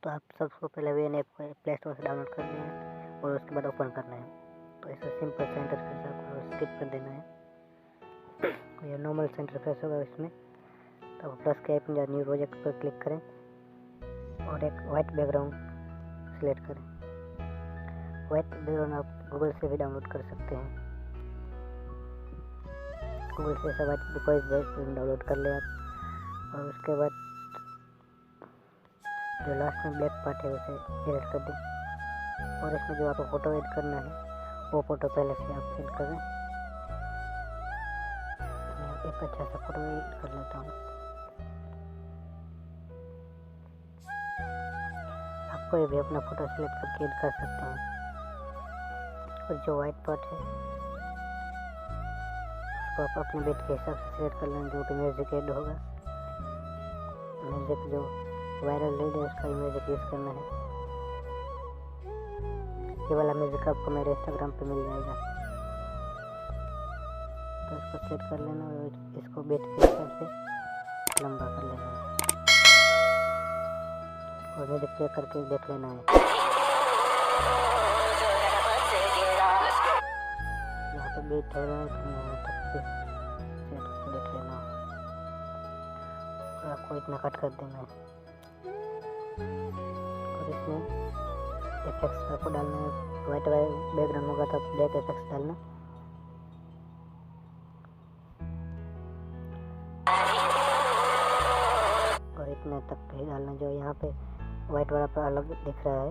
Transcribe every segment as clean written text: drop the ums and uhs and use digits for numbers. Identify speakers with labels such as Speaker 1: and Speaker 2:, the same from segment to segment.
Speaker 1: तो आप सबको पहले वे ऐप को प्ले स्टोर से डाउनलोड करना है और उसके बाद ओपन करना है। तो ऐसा सिंपल सा इंटरफेस आपको स्किप कर देना है। ये नॉर्मल सा इंटरफेस होगा इसमें। तो प्लस के आइकन या न्यू प्रोजेक्ट पर क्लिक करें और एक वाइट बैकग्राउंड सिलेक्ट करें। वाइट बैकग्राउंड आप गूगल से भी डाउनलोड कर सकते हैं। गूगल से ऐसा वाइट कोई डाउनलोड कर ले आप और उसके बाद जो लास्ट में ब्लैक पार्ट है उसे एडिट कर दें और इसमें जो आपको फ़ोटो ऐड करना है वो फ़ोटो पहले से आप ऐड करें। मैं एक अच्छा सा फ़ोटो ऐड कर लेता हूँ। आप कोई भी अपना फ़ोटो सेलेक्ट करके ऐड कर सकते हैं। और जो वाइट पार्ट है उसको आप अपने बेट के हिसाब से सिलेक्ट कर लें, जो कि म्यूज़िक ऐड होगा। म्यूज़िक जो वायरल रीड है उसका म्यूज़िक यूज़ करना है। ये वाला म्यूज़िक आपको मेरे इंस्टाग्राम पे मिल जाएगा। तो इसको सेट कर लेना और इसको बेट के हिसाब से लंबा कर लेना है और म्यूज़िक प्ले करके देख लेना है। यहाँ पे बीट हो रहा है तो यहाँ तक सेट करके देख लेना और आपको इतना कट कर देना है। और इसमें इफेक्ट्स आपको डालना है। वाइट बैकग्राउंड होगा तो ब्लैक इफेक्ट्स डालना। और इतने तक ही डालना। जो यहाँ पे वाइट वाला पर अलग दिख रहा है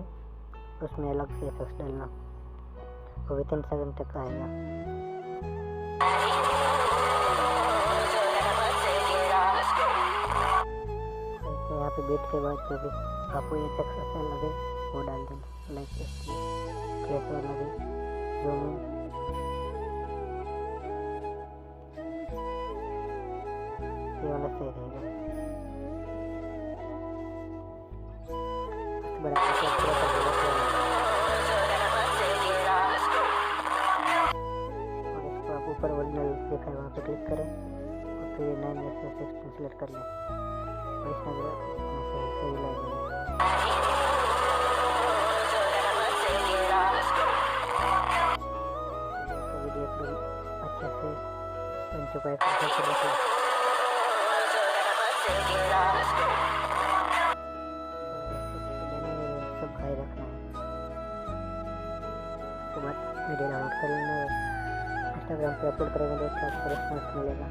Speaker 1: उसमें अलग से इफेक्ट्स डालना। वो विथिन सेकंड तक आएगा। यहाँ पे बीट के बाद जो भी आपको ये टेक्स्ट अच्छा लगे वो डाल देना। लाइक प्लेस और लगे जूम इन, ये वाला सही रहेगा। बड़ा और इसको आप ऊपर ओरिजिनल लिखा है वहाँ पे क्लिक करें और फिर 9 में से 16 सेलेक्ट कर लें और इसमें सही लगेगा। वीडियो अच्छे से बन चुका है। सब खाए रखना है। उसके बाद वीडियो डाउनलोड कर लेना। इंस्टाग्राम पे अपलोड करेंगे तो आपको रिस्पॉन्स मिलेगा।